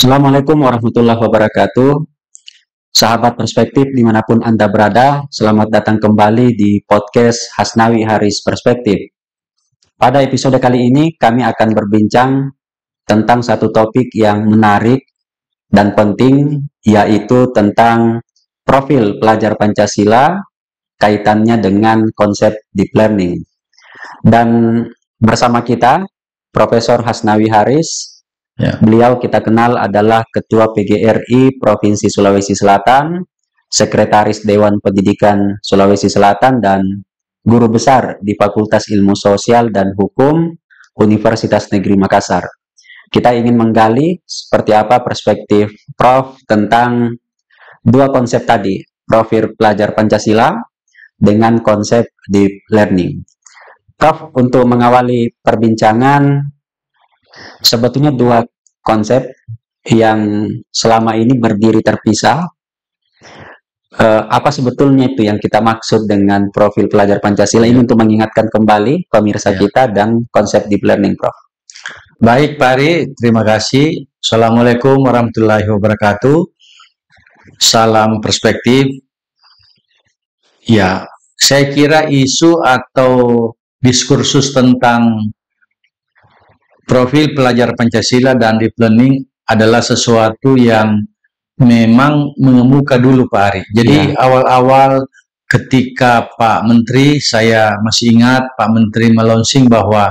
Assalamualaikum warahmatullahi wabarakatuh. Sahabat perspektif dimanapun Anda berada, selamat datang kembali di podcast Hasnawi Haris Perspektif. Pada episode kali ini kami akan berbincang tentang satu topik yang menarik dan penting, yaitu tentang profil pelajar Pancasila kaitannya dengan konsep deep learning. Dan bersama kita Profesor Hasnawi Haris. Ya. Beliau kita kenal adalah Ketua PGRI Provinsi Sulawesi Selatan, Sekretaris Dewan Pendidikan Sulawesi Selatan, dan Guru Besar di Fakultas Ilmu Sosial dan Hukum Universitas Negeri Makassar. Kita ingin menggali seperti apa perspektif Prof tentang dua konsep tadi, profil pelajar Pancasila dengan konsep deep learning. Prof, untuk mengawali perbincangan, sebetulnya dua konsep yang selama ini berdiri terpisah. Apa sebetulnya itu yang kita maksud dengan profil pelajar Pancasila ini untuk mengingatkan kembali pemirsa kita dan konsep deep learning, Prof. Baik, Pak Ari, terima kasih. Assalamualaikum warahmatullahi wabarakatuh. Salam perspektif. Ya, saya kira isu atau diskursus tentang profil pelajar Pancasila dan deep learning adalah sesuatu yang memang mengemuka dulu, Pak Ari. Jadi awal-awal ketika Pak Menteri, saya masih ingat Pak Menteri melonsing bahwa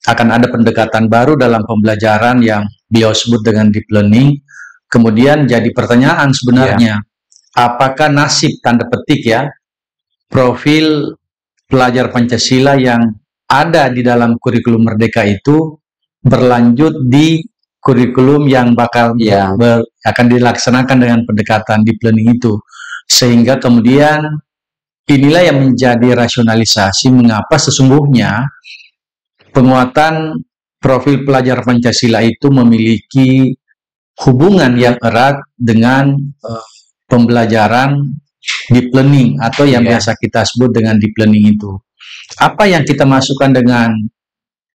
akan ada pendekatan baru dalam pembelajaran yang beliau sebut dengan deep learning. Kemudian jadi pertanyaan sebenarnya, apakah nasib tanda petik ya profil pelajar Pancasila yang ada di dalam kurikulum Merdeka itu berlanjut di kurikulum yang bakal akan dilaksanakan dengan pendekatan deep learning itu, sehingga kemudian inilah yang menjadi rasionalisasi mengapa sesungguhnya penguatan profil pelajar Pancasila itu memiliki hubungan yang erat dengan pembelajaran deep learning atau yang biasa kita sebut dengan deep learning itu. Apa yang kita masukkan dengan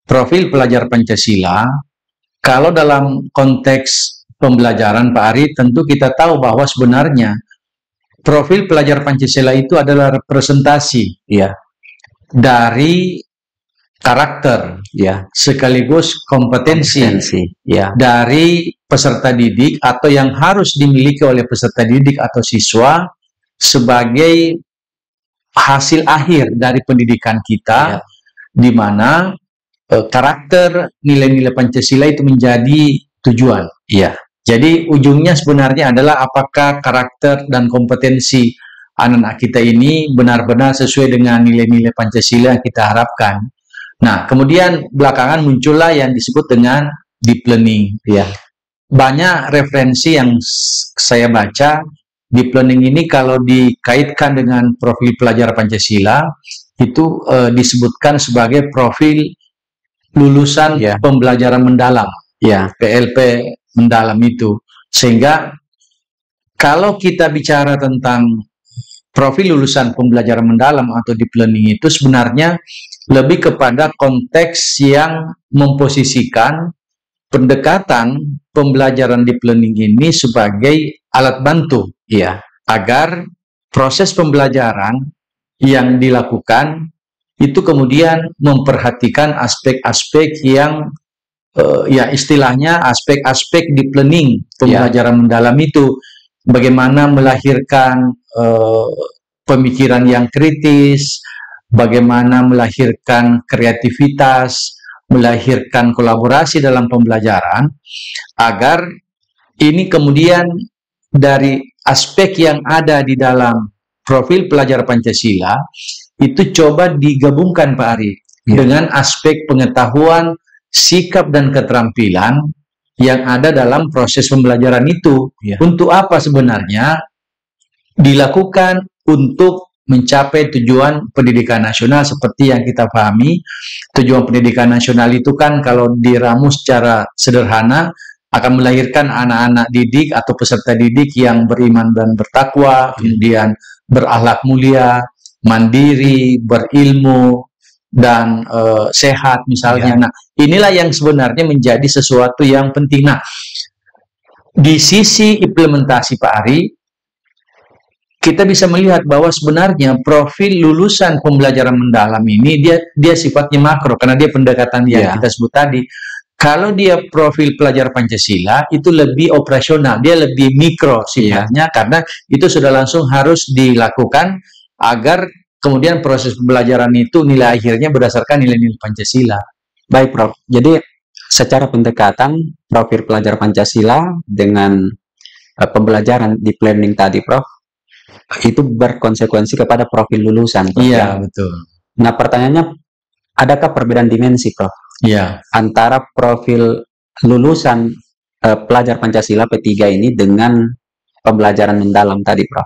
profil pelajar Pancasila? Kalau dalam konteks pembelajaran, Pak Ari, tentu kita tahu bahwa sebenarnya profil pelajar Pancasila itu adalah representasi dari karakter, sekaligus kompetensi dari peserta didik atau yang harus dimiliki oleh peserta didik atau siswa sebagai hasil akhir dari pendidikan kita, di mana karakter nilai-nilai Pancasila itu menjadi tujuan. Jadi ujungnya sebenarnya adalah apakah karakter dan kompetensi anak-anak kita ini benar-benar sesuai dengan nilai-nilai Pancasila yang kita harapkan. Nah, kemudian belakangan muncullah yang disebut dengan deep learning. Banyak referensi yang saya baca, deep learning ini kalau dikaitkan dengan profil pelajar Pancasila itu disebutkan sebagai profil lulusan pembelajaran mendalam, PLP mendalam itu. Sehingga kalau kita bicara tentang profil lulusan pembelajaran mendalam atau deep learning itu sebenarnya lebih kepada konteks yang memposisikan pendekatan pembelajaran deep learning ini sebagai alat bantu agar proses pembelajaran yang dilakukan itu kemudian memperhatikan aspek-aspek yang istilahnya aspek-aspek deep learning pembelajaran mendalam itu, bagaimana melahirkan pemikiran yang kritis, bagaimana melahirkan kreativitas, melahirkan kolaborasi dalam pembelajaran, agar ini kemudian dari aspek yang ada di dalam profil pelajar Pancasila itu coba digabungkan, Pak Ari, dengan aspek pengetahuan, sikap dan keterampilan yang ada dalam proses pembelajaran itu. Untuk apa sebenarnya? Dilakukan untuk mencapai tujuan pendidikan nasional seperti yang kita pahami. Tujuan pendidikan nasional itu kan kalau diramu secara sederhana akan melahirkan anak-anak didik atau peserta didik yang beriman dan bertakwa, kemudian berakhlak mulia, mandiri, berilmu, dan sehat misalnya. Nah, inilah yang sebenarnya menjadi sesuatu yang penting. Nah, di sisi implementasi Pak Ari, kita bisa melihat bahwa sebenarnya profil lulusan pembelajaran mendalam ini dia sifatnya makro karena dia pendekatan yang kita sebut tadi. Kalau dia profil pelajar Pancasila itu lebih operasional, dia lebih mikro sifatnya karena itu sudah langsung harus dilakukan agar kemudian proses pembelajaran itu nilai akhirnya berdasarkan nilai-nilai Pancasila. Baik, Prof. Jadi secara pendekatan profil pelajar Pancasila dengan pembelajaran di planning tadi, Prof, itu berkonsekuensi kepada profil lulusan, Prof. Iya, betul. Nah, pertanyaannya, adakah perbedaan dimensi, Prof? Iya. Antara profil lulusan pelajar Pancasila P3 ini dengan pembelajaran mendalam tadi, Prof?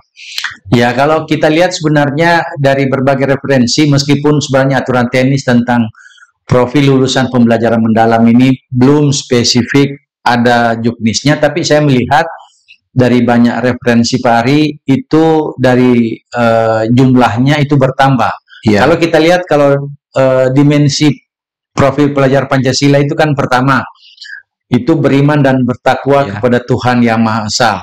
Ya, kalau kita lihat sebenarnya dari berbagai referensi, meskipun sebenarnya aturan teknis tentang profil lulusan pembelajaran mendalam ini belum spesifik ada juknisnya, tapi saya melihat dari banyak referensi Pak Ari itu dari jumlahnya itu bertambah. Kalau kita lihat kalau dimensi profil pelajar Pancasila itu kan pertama itu beriman dan bertakwa kepada Tuhan Yang Maha Esa,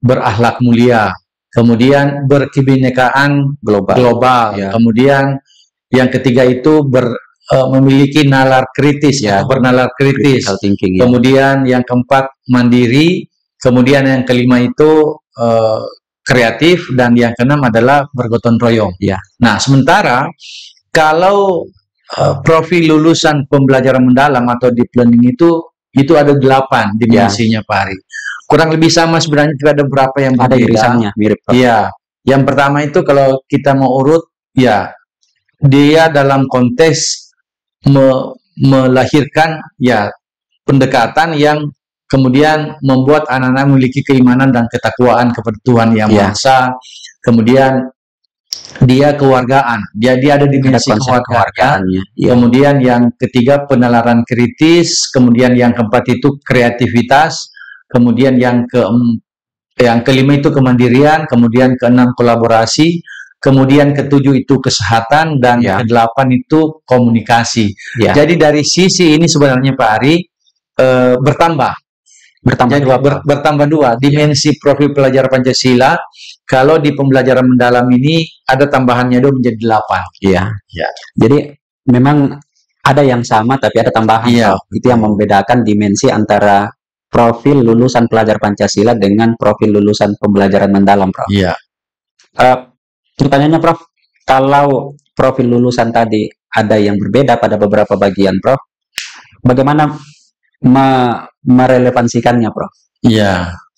berakhlak mulia, kemudian berkebinekaan global, kemudian yang ketiga itu memiliki nalar kritis, bernalar kritis, kemudian yang keempat mandiri, kemudian yang kelima itu kreatif, dan yang keenam adalah bergotong royong. Nah, sementara kalau profil lulusan pembelajaran mendalam atau deep learning itu ada 8 dimensinya Pak Ari. Kurang lebih sama sebenarnya, ada beberapa yang ada irisannya mirip. Iya. Yang pertama itu kalau kita mau urut, ya dia dalam konteks melahirkan pendekatan yang kemudian membuat anak-anak memiliki keimanan dan ketakwaan kepada Tuhan Yang Maha Esa. Kemudian dia kewargaan, dia ada dimensi kewargaan. Kemudian yang ketiga penalaran kritis, kemudian yang keempat itu kreativitas, kemudian yang kelima itu kemandirian, kemudian keenam kolaborasi, kemudian ketujuh itu kesehatan, dan kedelapan itu komunikasi. Jadi dari sisi ini sebenarnya Pak Ari bertambah dua dimensi profil pelajar Pancasila. Kalau di pembelajaran mendalam ini ada tambahannya 2 menjadi 8. Jadi memang ada yang sama tapi ada tambahan. Itu yang membedakan dimensi antara profil lulusan pelajar Pancasila dengan profil lulusan pembelajaran mendalam, Prof. Pertanyaannya, Prof, kalau profil lulusan tadi ada yang berbeda pada beberapa bagian, Prof, bagaimana merelevansikannya, Prof?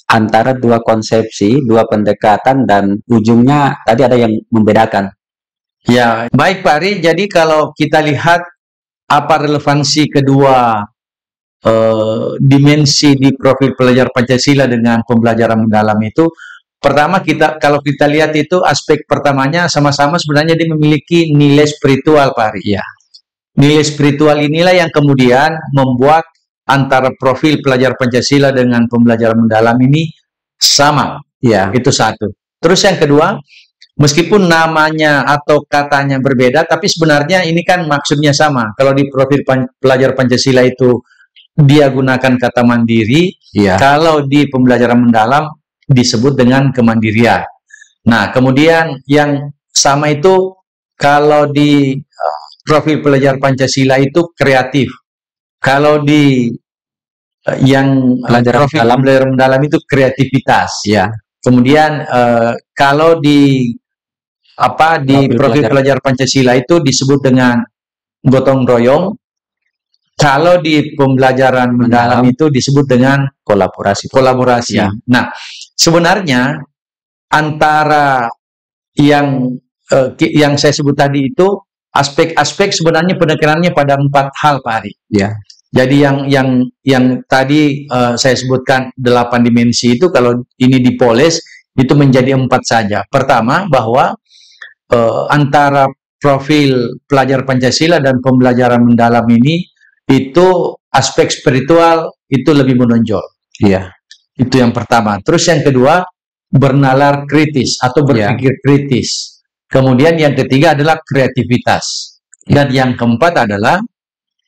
Antara dua konsepsi, dua pendekatan, dan ujungnya tadi ada yang membedakan. Baik Pak Ari. Jadi kalau kita lihat apa relevansi kedua dimensi di profil pelajar Pancasila dengan pembelajaran mendalam itu, pertama kalau kita lihat itu aspek pertamanya sama-sama sebenarnya dia memiliki nilai spiritual, Pak Ari. Nilai spiritual inilah yang kemudian membuat antara profil pelajar Pancasila dengan pembelajaran mendalam ini sama. Itu satu. Terus yang kedua, meskipun namanya atau katanya berbeda, tapi sebenarnya ini kan maksudnya sama. Kalau di profil pelajar Pancasila itu dia gunakan kata mandiri, kalau di pembelajaran mendalam disebut dengan kemandirian. Nah, kemudian yang sama itu kalau di profil pelajar Pancasila itu kreatif. Kalau di yang profil pelajar mendalam itu kreativitas. Kemudian kalau di profil pelajar Pancasila itu disebut dengan gotong royong. Kalau di pembelajaran mendalam itu disebut dengan kolaborasi. Nah, sebenarnya antara yang saya sebut tadi itu aspek-aspek sebenarnya penekanannya pada 4 hal, Pak Ari. Jadi yang tadi saya sebutkan 8 dimensi itu kalau ini dipoles itu menjadi 4 saja. Pertama, bahwa antara profil pelajar Pancasila dan pembelajaran mendalam ini itu aspek spiritual itu lebih menonjol. Itu yang pertama. Terus yang kedua, bernalar kritis atau berpikir kritis. Kemudian yang ketiga adalah kreativitas. Dan yang keempat adalah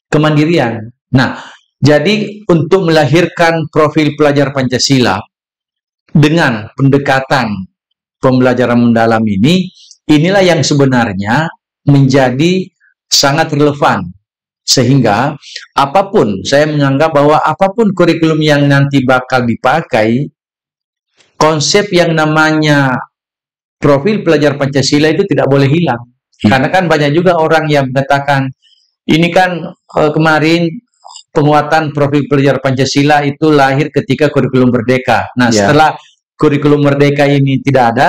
kemandirian. Nah, Jadi untuk melahirkan profil pelajar Pancasila dengan pendekatan pembelajaran mendalam ini, inilah yang sebenarnya menjadi sangat relevan. Sehingga apapun, saya menganggap bahwa apapun kurikulum yang nanti bakal dipakai, konsep yang namanya profil pelajar Pancasila itu tidak boleh hilang. Karena kan banyak juga orang yang mengatakan, ini kan kemarin penguatan profil pelajar Pancasila itu lahir ketika kurikulum merdeka. Nah, setelah kurikulum merdeka ini tidak ada,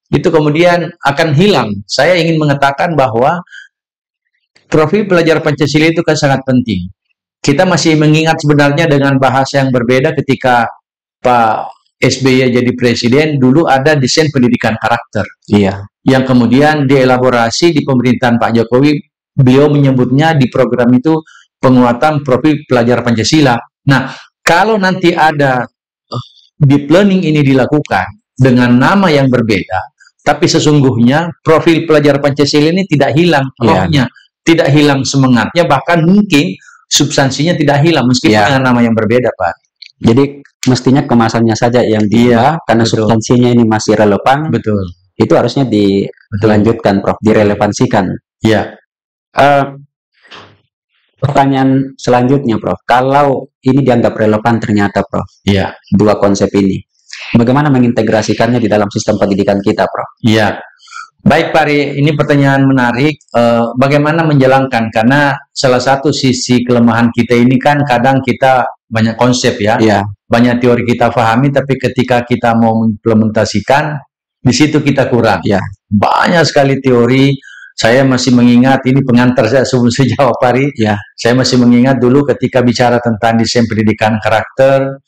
itu kemudian akan hilang. Saya ingin mengatakan bahwa profil pelajar Pancasila itu kan sangat penting. Kita masih mengingat sebenarnya dengan bahasa yang berbeda ketika Pak SBY jadi presiden, dulu ada desain pendidikan karakter. Iya. Yang kemudian dielaborasi di pemerintahan Pak Jokowi, beliau menyebutnya di program itu penguatan profil pelajar Pancasila. Nah, kalau nanti ada deep learning ini dilakukan dengan nama yang berbeda, tapi sesungguhnya profil pelajar Pancasila ini tidak hilang rohnya, tidak hilang semangatnya, bahkan mungkin substansinya tidak hilang meskipun dengan nama yang berbeda, Pak. Jadi mestinya kemasannya saja yang dia, karena substansinya ini masih relevan. Betul. Itu harusnya dilanjutkan, Prof, direlevansikan. Iya. Pertanyaan selanjutnya, Prof, kalau ini dianggap relevan ternyata, Prof, dua konsep ini, bagaimana mengintegrasikannya di dalam sistem pendidikan kita, Prof? Iya. Baik, Pak Ri, ini pertanyaan menarik. Bagaimana menjalankan? Karena salah satu sisi kelemahan kita ini kan kadang kita banyak konsep ya, banyak teori kita pahami, tapi ketika kita mau mengimplementasikan, di situ kita kurang. Banyak sekali teori. Saya masih mengingat, ini pengantar saya sebelum saya jawab, Pak Ri. Saya masih mengingat dulu ketika bicara tentang desain pendidikan karakter,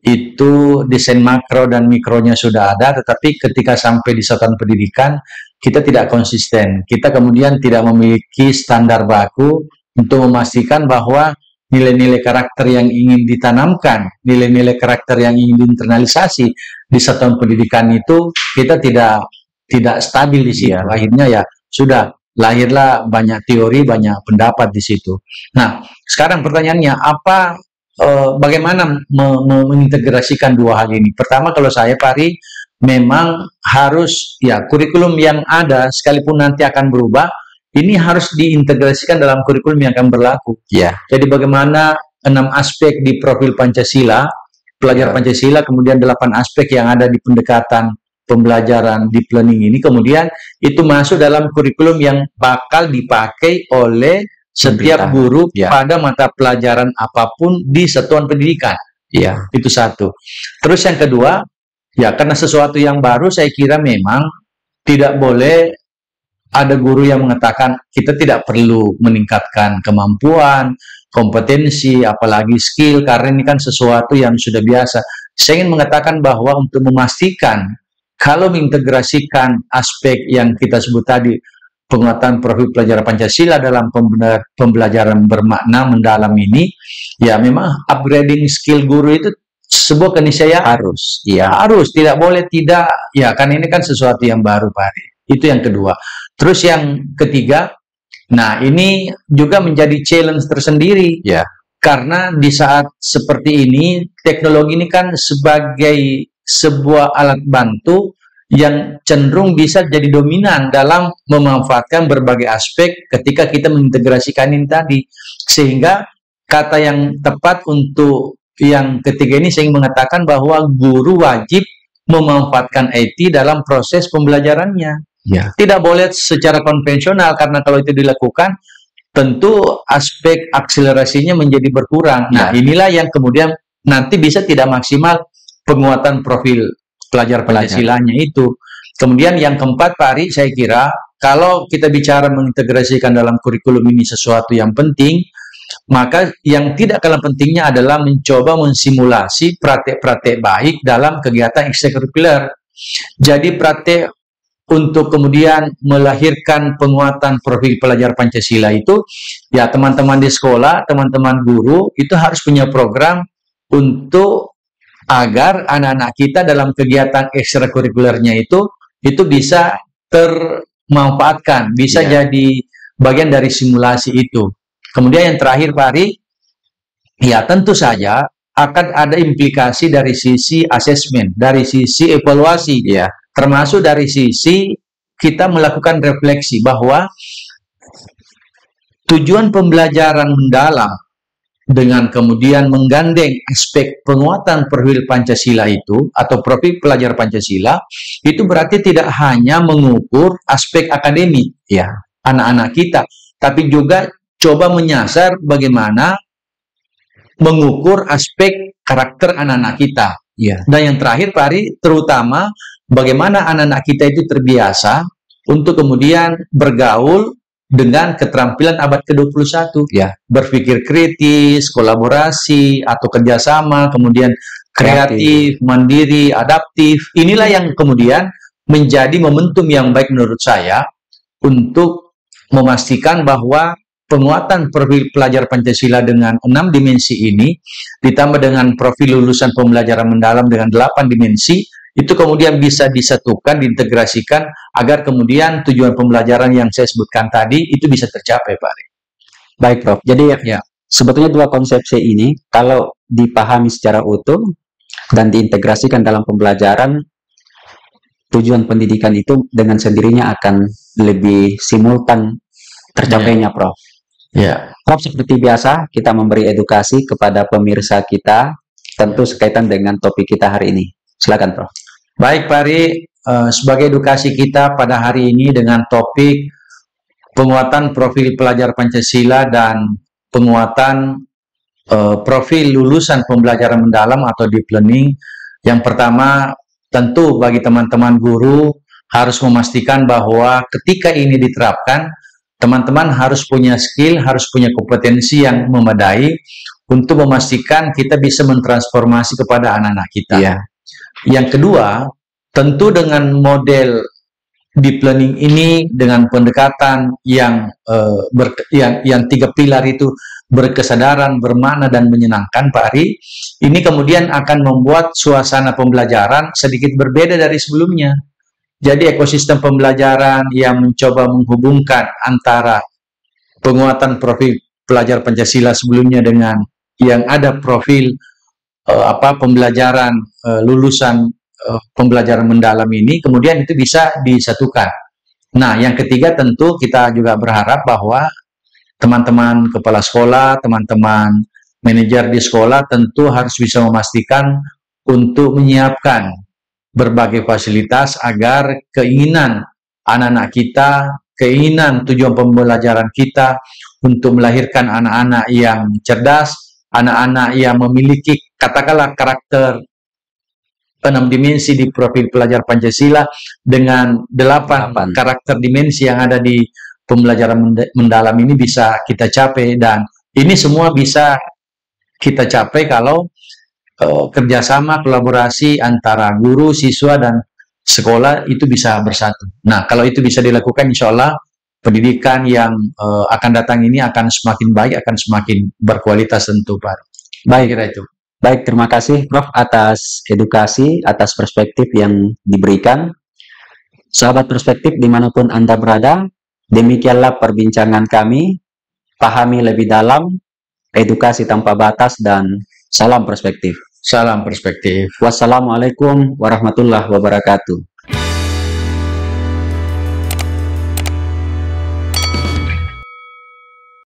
itu desain makro dan mikronya sudah ada, tetapi ketika sampai di satuan pendidikan, kita tidak konsisten. Kita kemudian tidak memiliki standar baku untuk memastikan bahwa nilai-nilai karakter yang ingin ditanamkan, nilai-nilai karakter yang ingin diinternalisasi di satuan pendidikan itu, kita tidak stabil di situ. Akhirnya ya sudah, lahirlah banyak teori, banyak pendapat di situ. Nah, sekarang pertanyaannya, bagaimana mengintegrasikan dua hal ini? Pertama, kalau saya, Pak Ri, memang harus, kurikulum yang ada, sekalipun nanti akan berubah, ini harus diintegrasikan dalam kurikulum yang akan berlaku. Jadi bagaimana 6 aspek di profil Pancasila, pelajar Pancasila, kemudian 8 aspek yang ada di pendekatan pembelajaran deep learning ini, kemudian itu masuk dalam kurikulum yang bakal dipakai oleh setiap guru pada mata pelajaran apapun di satuan pendidikan. Itu satu. Terus yang kedua, karena sesuatu yang baru, saya kira memang tidak boleh ada guru yang mengatakan kita tidak perlu meningkatkan kemampuan, kompetensi, apalagi skill, karena ini kan sesuatu yang sudah biasa. Saya ingin mengatakan bahwa untuk memastikan kalau mengintegrasikan aspek yang kita sebut tadi, penguatan profil pelajar Pancasila dalam pembelajaran bermakna mendalam ini, memang upgrading skill guru itu sebuah keniscayaan. Harus, tidak boleh tidak, karena ini kan sesuatu yang baru, Pak. Itu yang kedua. Terus yang ketiga, nah ini juga menjadi challenge tersendiri. Karena di saat seperti ini, teknologi ini kan sebagai sebuah alat bantu yang cenderung bisa jadi dominan dalam memanfaatkan berbagai aspek ketika kita mengintegrasikan ini tadi. Sehingga kata yang tepat untuk yang ketiga ini saya ingin mengatakan bahwa guru wajib memanfaatkan IT dalam proses pembelajarannya. Tidak boleh secara konvensional, karena kalau itu dilakukan, tentu aspek akselerasinya menjadi berkurang. Nah, inilah yang kemudian nanti bisa tidak maksimal penguatan profil pelajar Pancasilanya itu. Kemudian yang keempat, Pak Ari, saya kira kalau kita bicara mengintegrasikan dalam kurikulum ini sesuatu yang penting, maka yang tidak kalah pentingnya adalah mencoba mensimulasi praktek-praktek baik dalam kegiatan ekstrakurikuler. Jadi praktek untuk kemudian melahirkan penguatan profil pelajar Pancasila itu, teman-teman di sekolah, teman-teman guru, itu harus punya program untuk agar anak-anak kita dalam kegiatan ekstrakurikulernya itu bisa termanfaatkan, bisa jadi bagian dari simulasi itu. Kemudian yang terakhir, Pak Ari, Ya, tentu saja akan ada implikasi dari sisi asesmen, dari sisi evaluasi, Ya, termasuk dari sisi kita melakukan refleksi bahwa tujuan pembelajaran mendalam dengan kemudian menggandeng aspek penguatan profil Pancasila itu atau profil pelajar Pancasila itu berarti tidak hanya mengukur aspek akademik ya anak-anak kita, tapi juga coba menyasar bagaimana mengukur aspek karakter anak-anak kita. ya, Dan yang terakhir Pak Ari, terutama bagaimana anak-anak kita itu terbiasa untuk kemudian bergaul dengan keterampilan abad ke-21. ya, Berpikir kritis, kolaborasi, atau kerjasama, kemudian kreatif, mandiri, adaptif. Inilah yang kemudian menjadi momentum yang baik menurut saya untuk memastikan bahwa penguatan profil pelajar Pancasila dengan 6 dimensi ini ditambah dengan profil lulusan pembelajaran mendalam dengan 8 dimensi itu kemudian bisa disatukan, diintegrasikan agar kemudian tujuan pembelajaran yang saya sebutkan tadi itu bisa tercapai, Pak Ari. Baik, Prof. Jadi ya, sebetulnya dua konsepsi ini kalau dipahami secara utuh dan diintegrasikan dalam pembelajaran, tujuan pendidikan itu dengan sendirinya akan lebih simultan tercapainya, Prof. Ya. Prof, seperti biasa kita memberi edukasi kepada pemirsa kita tentu sekaitan dengan topik kita hari ini. Silakan, Prof. Baik, Pak Ari, sebagai edukasi kita pada hari ini dengan topik penguatan profil pelajar Pancasila dan penguatan profil lulusan pembelajaran mendalam atau deep learning. Yang pertama, tentu bagi teman-teman guru harus memastikan bahwa ketika ini diterapkan, teman-teman harus punya skill, harus punya kompetensi yang memadai untuk memastikan kita bisa mentransformasi kepada anak-anak kita. Ya. Yang kedua, tentu dengan model deep learning ini dengan pendekatan yang tiga pilar itu berkesadaran, bermakna dan menyenangkan, Pak Ari, ini kemudian akan membuat suasana pembelajaran sedikit berbeda dari sebelumnya. Jadi ekosistem pembelajaran yang mencoba menghubungkan antara penguatan profil pelajar Pancasila sebelumnya dengan yang ada profil pembelajaran lulusan pembelajaran mendalam ini kemudian itu bisa disatukan. Nah, yang ketiga tentu kita juga berharap bahwa teman-teman kepala sekolah, teman-teman manajer di sekolah tentu harus bisa memastikan untuk menyiapkan berbagai fasilitas agar keinginan anak-anak kita, keinginan tujuan pembelajaran kita untuk melahirkan anak-anak yang cerdas, anak-anak yang memiliki katakanlah karakter 6 dimensi di profil pelajar Pancasila dengan 8 karakter dimensi yang ada di pembelajaran mendalam ini bisa kita capai, dan ini semua bisa kita capai kalau kerjasama, kolaborasi antara guru, siswa, dan sekolah itu bisa bersatu. Nah, kalau itu bisa dilakukan, insya Allah pendidikan yang akan datang ini akan semakin baik, akan semakin berkualitas tentu, Pak. Baik, kira itu. Baik, terima kasih, Prof, atas edukasi, atas perspektif yang diberikan. Sahabat perspektif dimanapun Anda berada, demikianlah perbincangan kami. Pahami lebih dalam, edukasi tanpa batas, dan salam perspektif. Salam perspektif. Wassalamualaikum warahmatullahi wabarakatuh.